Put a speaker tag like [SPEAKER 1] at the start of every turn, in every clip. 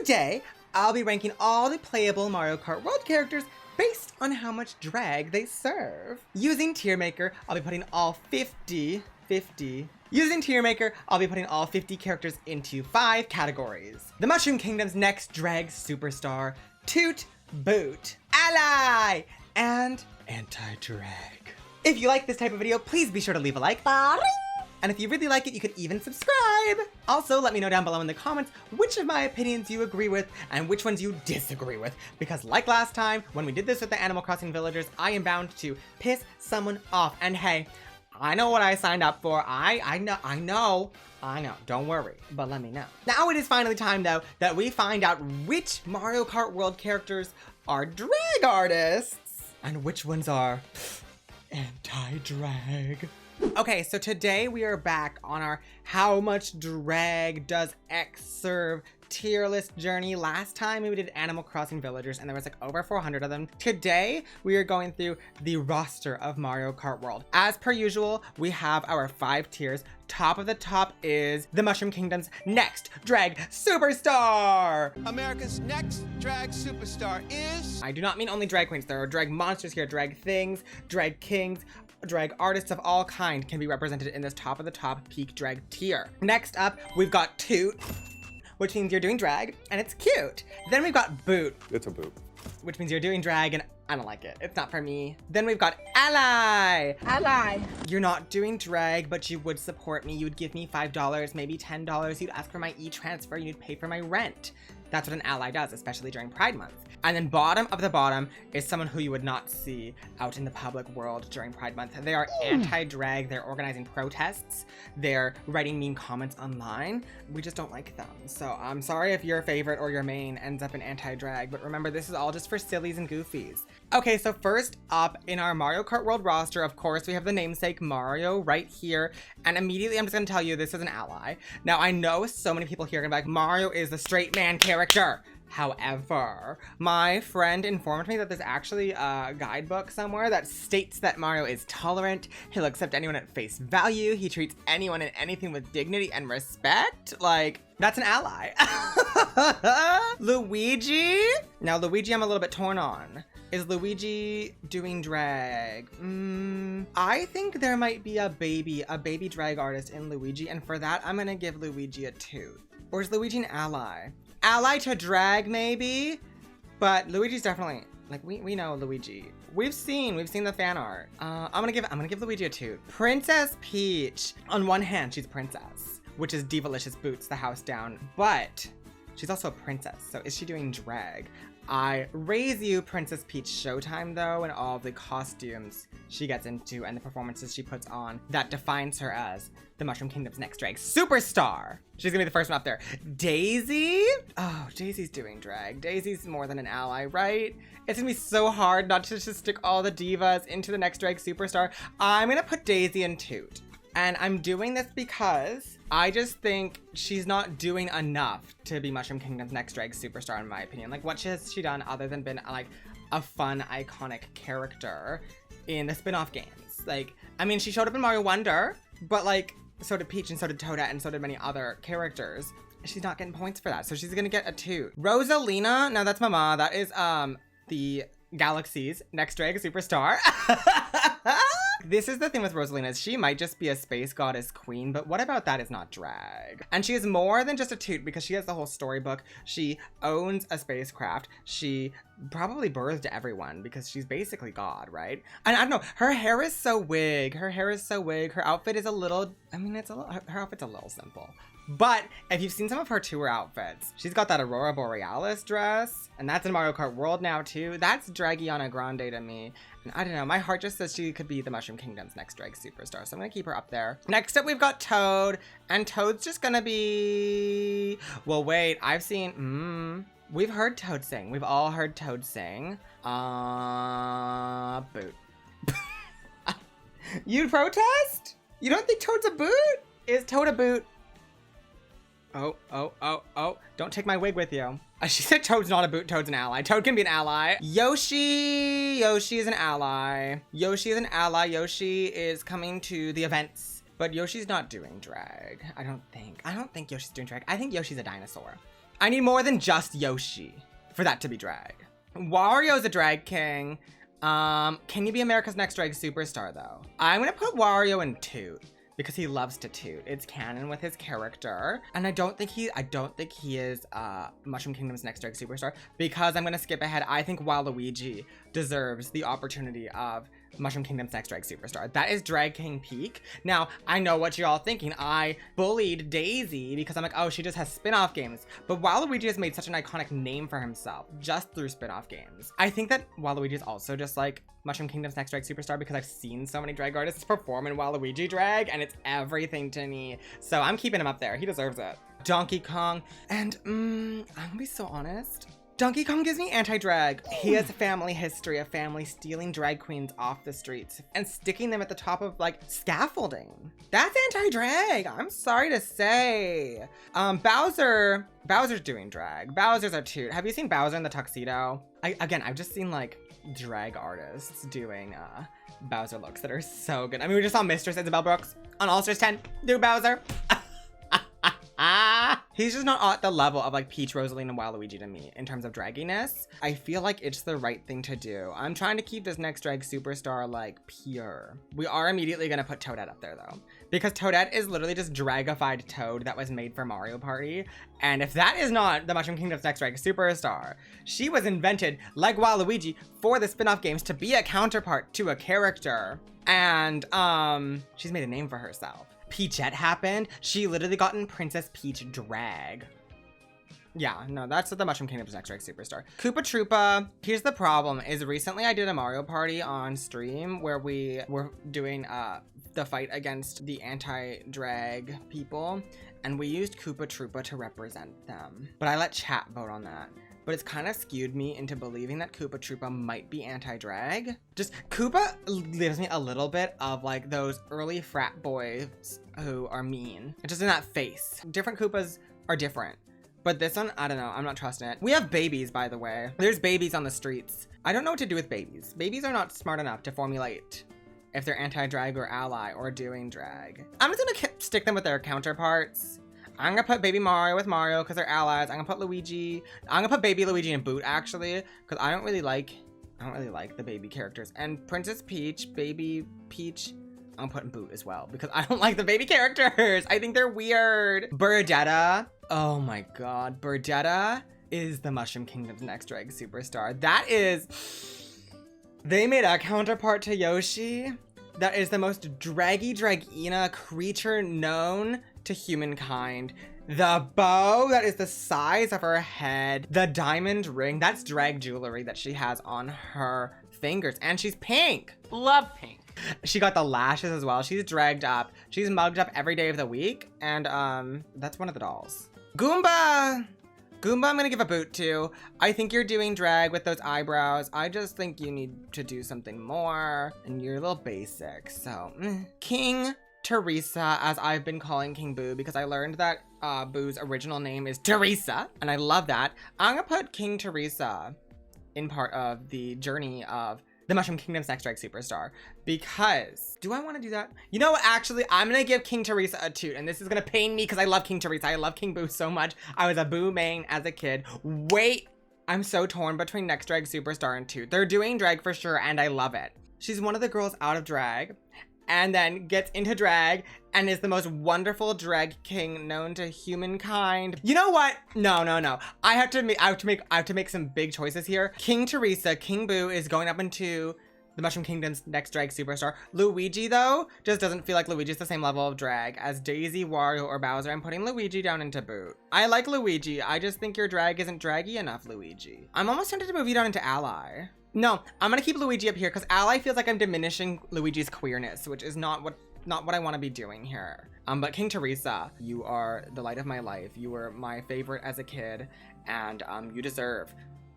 [SPEAKER 1] Today, I'll be ranking all the playable Mario Kart World characters based on how much drag they serve. Using Tier Maker, I'll be putting all 50 characters into 5 categories. The Mushroom Kingdom's next drag superstar, Toot, Boot, Ally, and Anti-Drag. If you like this type of video, please be sure to leave a like. And if you really like it, you could even subscribe. Also, let me know down below in the comments which of my opinions you agree with and which ones you disagree with. Because like last time, when we did this with the Animal Crossing villagers, I am bound to piss someone off. And hey, I know what I signed up for. I know. Don't worry, but let me know. Now it is finally time, though, that we find out which Mario Kart World characters are drag artists and which ones are anti-drag. Okay, so today we are back on our How Much Drag Does X Serve tier list journey. Last time we did Animal Crossing villagers and there was like over 400 of them. Today we are going through the roster of Mario Kart World. As per usual, we have our 5 tiers. Top of the top is the Mushroom Kingdom's next drag superstar.
[SPEAKER 2] America's next drag superstar is...
[SPEAKER 1] I do not mean only drag queens. There are drag monsters here, drag things, drag kings, drag artists of all kind can be represented in this top of the top peak drag tier. Next up, we've got Toot, which means you're doing drag and it's cute. Then we've got Boot.
[SPEAKER 3] It's a boot.
[SPEAKER 1] Which means you're doing drag and I don't like it. It's not for me. Then we've got Ally.
[SPEAKER 4] Ally.
[SPEAKER 1] You're not doing drag, but you would support me. You'd give me $5, maybe $10. You'd ask for my e-transfer. You'd pay for my rent. That's what an ally does, especially during Pride Month. And then bottom of the bottom is someone who you would not see out in the public world during Pride Month. They are anti-drag, they're organizing protests, they're writing mean comments online. We just don't like them. So I'm sorry if your favorite or your main ends up in anti-drag, but remember, this is all just for sillies and goofies. Okay, so first up in our Mario Kart World roster, of course, we have the namesake Mario right here. And immediately I'm just gonna tell you this is an ally. Now I know so many people here are gonna be like, Mario is the straight man character. However, my friend informed me that there's actually a guidebook somewhere that states that Mario is tolerant, he'll accept anyone at face value, he treats anyone and anything with dignity and respect. Like, that's an ally. Luigi? Now Luigi I'm a little bit torn on. Is Luigi doing drag? I think there might be a baby drag artist in Luigi, and for that I'm gonna give Luigi a 2. Or is Luigi an ally? Ally to drag maybe, but Luigi's definitely, like, we know Luigi. We've seen the fan art. I'm gonna give Luigi a 2. Princess Peach. On one hand, she's a princess, which is Divalicious Boots, the house down, but she's also a princess. So is she doing drag? I raise you Princess Peach Showtime though, and all the costumes she gets into and the performances she puts on that defines her as the Mushroom Kingdom's next drag superstar. She's gonna be the first one up there. Daisy? Oh, Daisy's doing drag. Daisy's more than an ally, right? It's gonna be so hard not to just stick all the divas into the next drag superstar. I'm gonna put Daisy in Toot. And I'm doing this because I just think she's not doing enough to be Mushroom Kingdom's next drag superstar, in my opinion. Like, what has she done other than been like a fun, iconic character in the spin-off games? Like, I mean, she showed up in Mario Wonder, but like, so did Peach and so did Toadette and so did many other characters. She's not getting points for that, so she's gonna get a 2. Rosalina, now that's Mama. That is the Galaxy's next drag superstar. This is the thing with Rosalina, is she might just be a space goddess queen, but what about that is not drag? And she is more than just a toot because she has the whole storybook. She owns a spacecraft. She probably birthed everyone because she's basically God, right? And I don't know, her hair is so wig. Her outfit is a little, I mean, her outfit's a little simple. But if you've seen some of her tour outfits, she's got that Aurora Borealis dress, and that's in Mario Kart World now too. That's Dragiana Grande to me. And I don't know, my heart just says she could be the Mushroom Kingdom's next drag superstar, so I'm gonna keep her up there. Next up, we've got Toad, and Toad's just gonna be, well, wait, we've heard Toad sing. We've all heard Toad sing. Boot. You'd protest? You don't think Toad's a boot? Is Toad a boot? Oh, don't take my wig with you. She said Toad's not a boot, Toad's an ally. Toad can be an ally. Yoshi is an ally. Yoshi is coming to the events, but Yoshi's not doing drag. I don't think Yoshi's doing drag. I think Yoshi's a dinosaur. I need more than just Yoshi for that to be drag. Wario's a drag king. Can you be America's Next Drag Superstar though? I'm gonna put Wario in Toot because he loves to toot. It's canon with his character. And I don't think he is Mushroom Kingdom's Next Drag Superstar because I'm gonna skip ahead. I think Waluigi deserves the opportunity of Mushroom Kingdom's Next Drag Superstar. That is Drag King peak. Now, I know what you're all thinking. I bullied Daisy because I'm like, oh, she just has spin-off games. But Waluigi has made such an iconic name for himself just through spin-off games. I think that Waluigi is also just like Mushroom Kingdom's Next Drag Superstar because I've seen so many drag artists perform in Waluigi drag and it's everything to me. So I'm keeping him up there. He deserves it. Donkey Kong. And I'm gonna be so honest. Donkey Kong gives me anti-drag. He has a family history of family stealing drag queens off the streets and sticking them at the top of like scaffolding. That's anti-drag, I'm sorry to say. Bowser's doing drag. Bowser's a toot. Have you seen Bowser in the tuxedo? I've just seen like drag artists doing Bowser looks that are so good. I mean, we just saw Mistress Isabel Brooks on All Stars 10 do Bowser. He's just not at the level of like Peach, Rosaline, and Waluigi to me in terms of dragginess. I feel like it's the right thing to do. I'm trying to keep this Next Drag Superstar like pure. We are immediately gonna put Toadette up there though, because Toadette is literally just dragified Toad that was made for Mario Party. And if that is not the Mushroom Kingdom's Next Drag Superstar, she was invented like Waluigi for the spin-off games to be a counterpart to a character. And she's made a name for herself. Peachette happened. She literally got in Princess Peach drag. Yeah, no, that's the Mushroom Kingdom's Next Drag Superstar. Koopa Troopa. Here's the problem, is recently I did a Mario Party on stream where we were doing the fight against the anti-drag people, and we used Koopa Troopa to represent them. But I let chat vote on that. But it's kind of skewed me into believing that Koopa Troopa might be anti-drag. Just, Koopa gives me a little bit of like those early frat boys who are mean. It's just in that face. Different Koopas are different. But this one, I don't know, I'm not trusting it. We have babies, by the way. There's babies on the streets. I don't know what to do with babies. Babies are not smart enough to formulate if they're anti-drag or ally or doing drag. I'm just gonna stick them with their counterparts. I'm gonna put Baby Mario with Mario because they're allies. I'm gonna put Luigi. I'm gonna put Baby Luigi in Boot actually because I don't really like the baby characters. And Princess Peach, Baby Peach, I'm putting Boot as well because I don't like the baby characters. I think they're weird. Birdetta. Oh my god, Birdetta is the Mushroom Kingdom's Next Drag Superstar. That is, they made a counterpart to Yoshi that is the most draggy dragina creature known to humankind. The bow that is the size of her head, the diamond ring, that's drag jewelry that she has on her fingers, and she's pink.
[SPEAKER 3] Love pink.
[SPEAKER 1] She got the lashes as well. She's dragged up. She's mugged up every day of the week, and that's one of the dolls. Goomba! Goomba, I'm gonna give a boot to. I think you're doing drag with those eyebrows. I just think you need to do something more, and you're a little basic, so. King Teresa, as I've been calling King Boo, because I learned that Boo's original name is Teresa, and I love that. I'm gonna put King Teresa in part of the journey of the Mushroom Kingdom's Next Drag Superstar, because, do I want to do that? You know what, actually, I'm gonna give King Teresa a toot, and this is gonna pain me because I love King Teresa. I love King Boo so much. I was a Boo main as a kid. Wait, I'm so torn between Next Drag Superstar and Toot. They're doing drag for sure, and I love it. She's one of the girls out of drag, and then gets into drag and is the most wonderful drag king known to humankind. You know what? No. I have to make some big choices here. King Teresa, King Boo is going up into the Mushroom Kingdom's Next Drag Superstar. Luigi, though, just doesn't feel like Luigi's the same level of drag as Daisy, Wario, or Bowser. I'm putting Luigi down into Boot. I like Luigi. I just think your drag isn't draggy enough, Luigi. I'm almost tempted to move you down into Ally. No, I'm gonna keep Luigi up here because Ally feels like I'm diminishing Luigi's queerness, which is not what I want to be doing here. But King Teresa, you are the light of my life. You were my favorite as a kid, and you deserve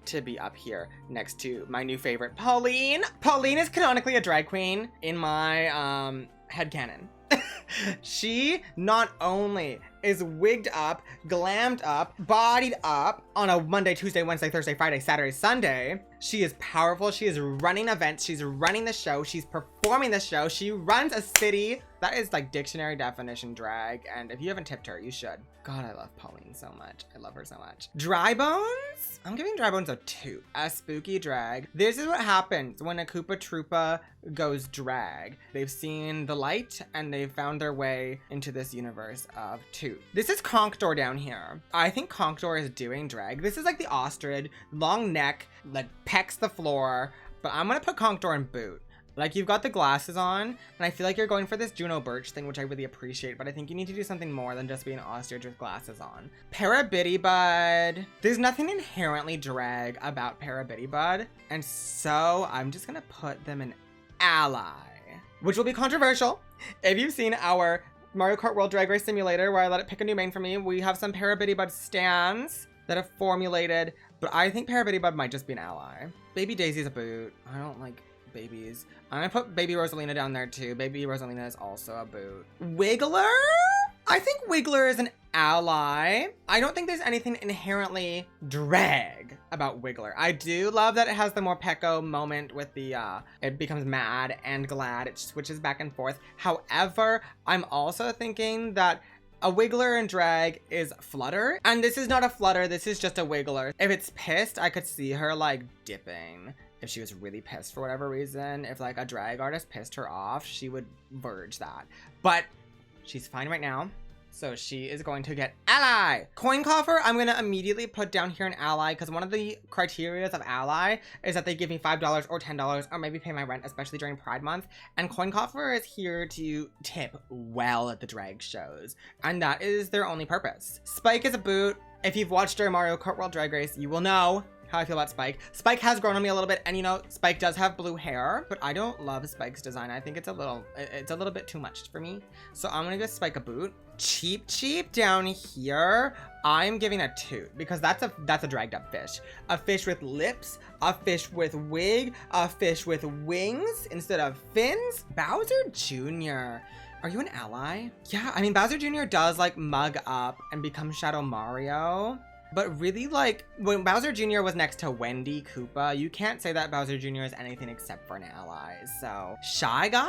[SPEAKER 1] to be up here next to my new favorite, Pauline. Pauline is canonically a drag queen in my headcanon. She not only is wigged up, glammed up, bodied up on a Monday, Tuesday, Wednesday, Thursday, Friday, Saturday, Sunday. She is powerful. She is running events. She's running the show. She's performing the show. She runs a city. That is like dictionary definition drag. And if you haven't tipped her, you should. God, I love Pauline so much. I love her so much. Dry Bones? I'm giving Dry Bones a 2. A spooky drag. This is what happens when a Koopa Troopa goes drag. They've seen the light and they've found their way into this universe of Toot. This is Conkdor down here. I think Conkdor is doing drag. This is like the ostrich, long neck, like pecks the floor, but I'm gonna put Conkdor in boot. Like, you've got the glasses on, and I feel like you're going for this Juno Birch thing, which I really appreciate, but I think you need to do something more than just be an ostrich with glasses on. Parabittybud. There's nothing inherently drag about Parabittybud, and so I'm just gonna put them in ally, which will be controversial. If you've seen our Mario Kart World Drag Race Simulator, where I let it pick a new main for me, we have some Parabittybud stands that have formulated, but I think Parabittybud might just be an ally. Baby Daisy's a boot. I don't like babies. I'm gonna put Baby Rosalina down there too. Baby Rosalina is also a boot. Wiggler? I think Wiggler is an ally. I don't think there's anything inherently drag about Wiggler. I do love that it has the more Pecco moment with the, it becomes mad and glad. It switches back and forth. However, I'm also thinking that a Wiggler in drag is Flutter, and this is not a Flutter, this is just a Wiggler. If it's pissed, I could see her like dipping. If she was really pissed for whatever reason, if like a drag artist pissed her off, she would verge that. But she's fine right now, so she is going to get ally. Coin coffer, I'm gonna immediately put down here an ally, because one of the criteria of ally is that they give me $5 or $10 or maybe pay my rent, especially during Pride Month. And coin coffer is here to tip well at the drag shows, and that is their only purpose. Spike is a boot. If you've watched our Mario Kart World Drag Race, you will know how I feel about Spike. Spike has grown on me a little bit, and you know, Spike does have blue hair, but I don't love Spike's design. I think it's a little bit too much for me. So I'm gonna give Spike a boot. Cheap Cheap down here, I'm giving a 2 because that's a dragged up fish. A fish with lips, a fish with wig, a fish with wings instead of fins. Bowser Jr. Are you an ally? Yeah, I mean, Bowser Jr. does like mug up and become Shadow Mario. But really, like, when Bowser Jr. was next to Wendy Koopa, you can't say that Bowser Jr. is anything except for an ally. So, Shy Guy?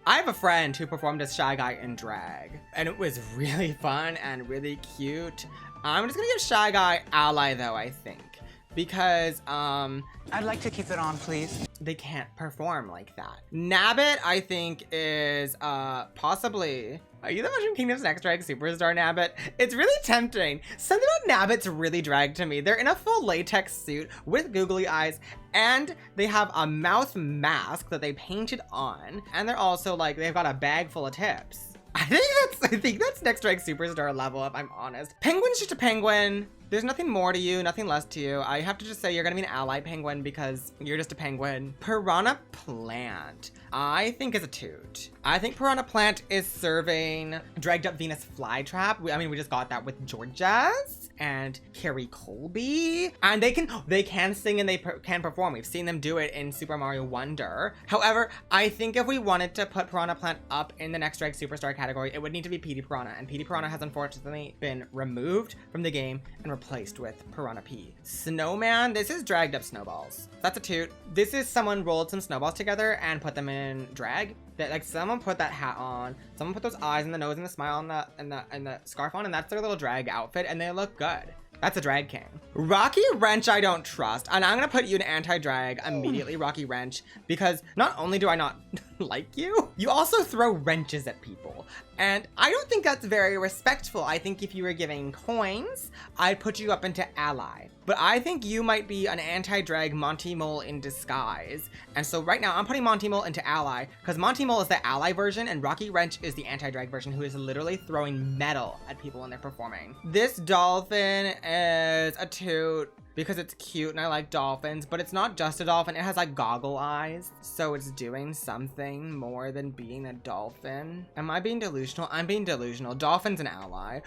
[SPEAKER 1] I have a friend who performed as Shy Guy in drag, and it was really fun and really cute. I'm just gonna give Shy Guy ally, though, I think. Because,
[SPEAKER 3] I'd like to keep it on, please.
[SPEAKER 1] They can't perform like that. Nabbit, I think, is, possibly... Are you the Mushroom Kingdom's next drag superstar, Nabbit? It's really tempting. Something about Nabbit's really drag to me. They're in a full latex suit with googly eyes, and they have a mouth mask that they painted on, and they're also like, they've got a bag full of tips. I think that's next drag superstar level, if I'm honest. Penguin's just a penguin. There's nothing more to you, nothing less to you. I have to just say you're gonna be an ally penguin because you're just a penguin. Piranha Plant, I think is a toot. I think Piranha Plant is serving dragged up Venus flytrap. I mean, we just got that with Georgia's and Carrie Colby. And they can sing and they can perform. We've seen them do it in Super Mario Wonder. However, I think if we wanted to put Piranha Plant up in the next drag superstar category, it would need to be Petey Piranha. And Petey Piranha has unfortunately been removed from the game and replaced with Piranha P. Snowman, this is dragged up snowballs. That's a toot. This is someone rolled some snowballs together and put them in drag. That, like, someone put that hat on, someone put those eyes and the nose and the smile and the scarf on, and that's their little drag outfit, and they look good. That's a drag king. Rocky Wrench, I don't trust. And I'm gonna put you in anti-drag immediately, Rocky Wrench, because not only do I not like you, you also throw wrenches at people. And I don't think that's very respectful. I think if you were giving coins, I'd put you up into ally. But I think you might be an anti-drag Monty Mole in disguise. And so right now I'm putting Monty Mole into ally, because Monty Mole is the ally version and Rocky Wrench is the anti-drag version, who is literally throwing metal at people when they're performing. This dolphin is a toot because it's cute and I like dolphins, but it's not just a dolphin. It has like goggle eyes, so it's doing something more than being a dolphin. Am I being delusional? I'm being delusional. Dolphin's an ally.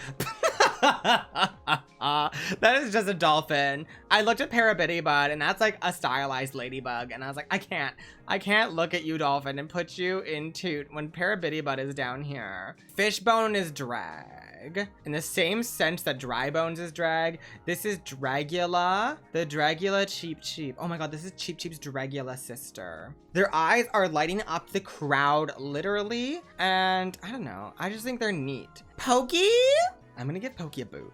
[SPEAKER 1] That is just a dolphin. I looked at Parabitty and that's like a stylized ladybug. And I was like, I can't look at you, dolphin, and put you in toot when Parabitty is down here. Fishbone is drag. In the same sense that Dry Bones is drag, this is Dragula. The Dragula Cheep Cheep. Oh my god, this is Cheep Cheep's Dragula sister. Their eyes are lighting up the crowd, literally. And I don't know, I just think they're neat. Pokey? I'm gonna give Pokey a boot.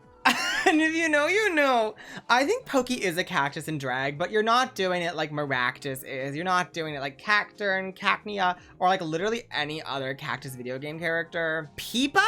[SPEAKER 1] And if you know, you know. I think Pokey is a cactus in drag, but you're not doing it like Maractus is. You're not doing it like Cacturn, Cacnea, or like literally any other cactus video game character. Peepa?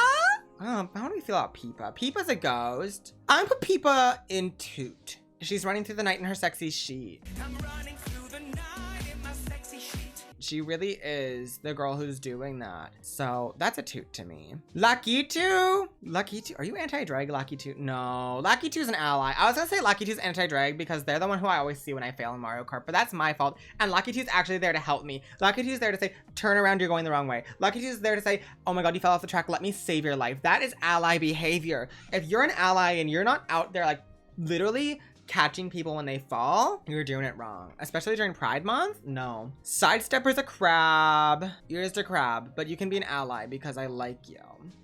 [SPEAKER 1] Oh, how do we feel about Peepa? Peepa's a ghost. I'm gonna put Peepa in toot. She's running through the night in her sexy sheet. I'm running through the night in my sexy sheet. She really is the girl who's doing that. So that's a toot to me. Lucky 2. Lucky 2. Are you anti-drag, Lucky 2? No. Lucky 2 is an ally. I was gonna say Lucky 2 is anti-drag because they're the one who I always see when I fail in Mario Kart, but that's my fault. And Lucky 2 is actually there to help me. Lucky 2 is there to say, turn around, you're going the wrong way. Lucky 2 is there to say, oh my god, you fell off the track, let me save your life. That is ally behavior. If you're an ally and you're not out there like literally catching people when they fall, you're doing it wrong. Especially during Pride Month? No. Sidestepper's a crab. You're just a crab, but you can be an ally because I like you.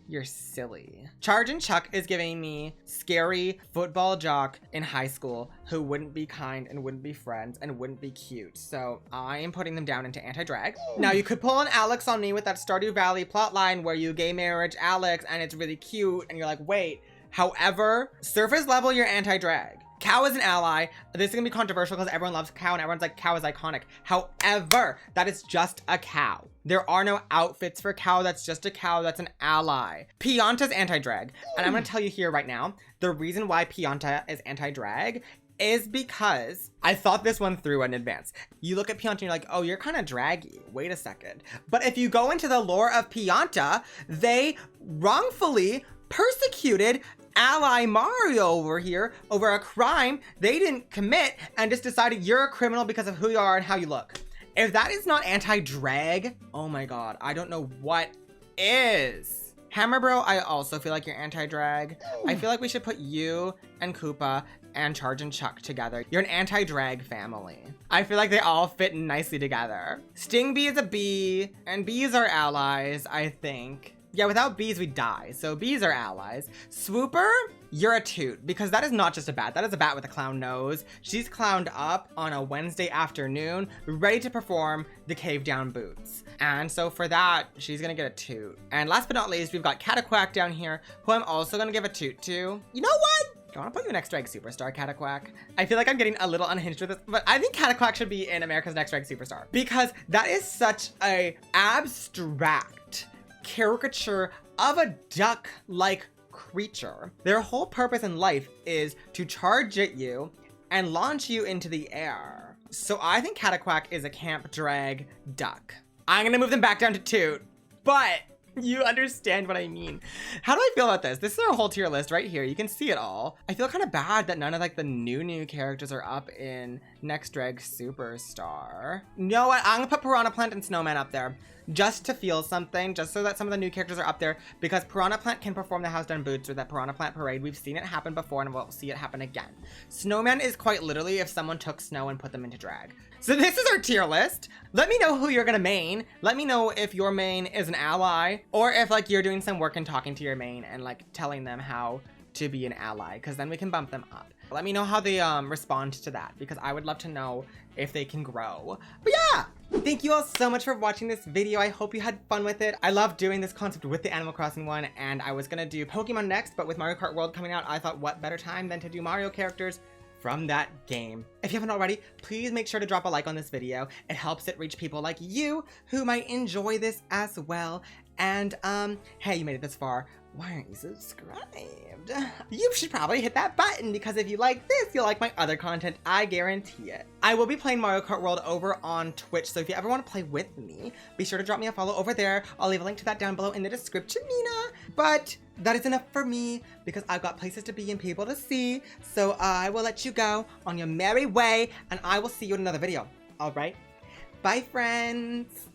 [SPEAKER 1] You're silly. Charge and Chuck is giving me scary football jock in high school who wouldn't be kind and wouldn't be friends and wouldn't be cute. So I am putting them down into anti-drag. Now you could pull an Alex on me with that Stardew Valley plotline where you gay marriage Alex and it's really cute and you're like, wait. However, surface level, you're anti-drag. Cow is an ally. This is gonna be controversial because everyone loves Cow and everyone's like, Cow is iconic. However, that is just a cow. There are no outfits for Cow. That's just a cow. That's an ally. Pianta's anti-drag. And I'm gonna tell you here right now, the reason why Pianta is anti-drag is because I thought this one through in advance. You look at Pianta and you're like, oh, you're kind of draggy. Wait a second. But if you go into the lore of Pianta, they wrongfully persecuted ally Mario over here over a crime they didn't commit and just decided you're a criminal because of who you are and how you look. If that is not anti-drag, oh my god, I don't know what is. Hammer Bro, I also feel like you're anti-drag. I feel like we should put you and Koopa and Charge and Chuck together. You're an anti-drag family. I feel like they all fit nicely together. Sting Bee is a bee, and bees are allies, I think. Yeah, without bees, we die. So bees are allies. Swooper, you're a toot because that is not just a bat. That is a bat with a clown nose. She's clowned up on a Wednesday afternoon, ready to perform the cave down boots. And so for that, she's gonna get a toot. And last but not least, we've got Cataquack down here, who I'm also gonna give a toot to. You know what? I want to put you Next Drag Superstar, Cataquack. I feel like I'm getting a little unhinged with this, but I think Cataquack should be in America's Next Drag Superstar because that is such a abstract caricature of a duck-like creature. Their whole purpose in life is to charge at you and launch you into the air. So I think Cataquack is a camp drag duck. I'm gonna move them back down to toot, but you understand what I mean. How do I feel about this? This is our whole tier list right here. You can see it all. I feel kind of bad that none of like the new characters are up in Next Drag Superstar. You know what? I'm gonna put Piranha Plant and Snowman up there just to feel something, just so that some of the new characters are up there because Piranha Plant can perform the house down boots with that Piranha Plant parade. We've seen it happen before and we'll see it happen again. Snowman is quite literally if someone took snow and put them into drag. So this is our tier list. Let me know who you're gonna main. Let me know if your main is an ally or if like you're doing some work and talking to your main and like telling them how to be an ally because then we can bump them up. Let me know how they respond to that because I would love to know if they can grow. But yeah, thank you all so much for watching this video. I hope you had fun with it. I love doing this concept with the Animal Crossing one and I was gonna do Pokemon next, but with Mario Kart World coming out, I thought what better time than to do Mario characters from that game. If you haven't already, please make sure to drop a like on this video. It helps it reach people like you who might enjoy this as well. And hey, you made it this far. Why aren't you subscribed? You should probably hit that button because if you like this, you'll like my other content, I guarantee it. I will be playing Mario Kart World over on Twitch, so if you ever want to play with me, be sure to drop me a follow over there. I'll leave a link to that down below in the description, Nina. But that is enough for me because I've got places to be and people to see, so I will let you go on your merry way, and I will see you in another video. All right? Bye, friends.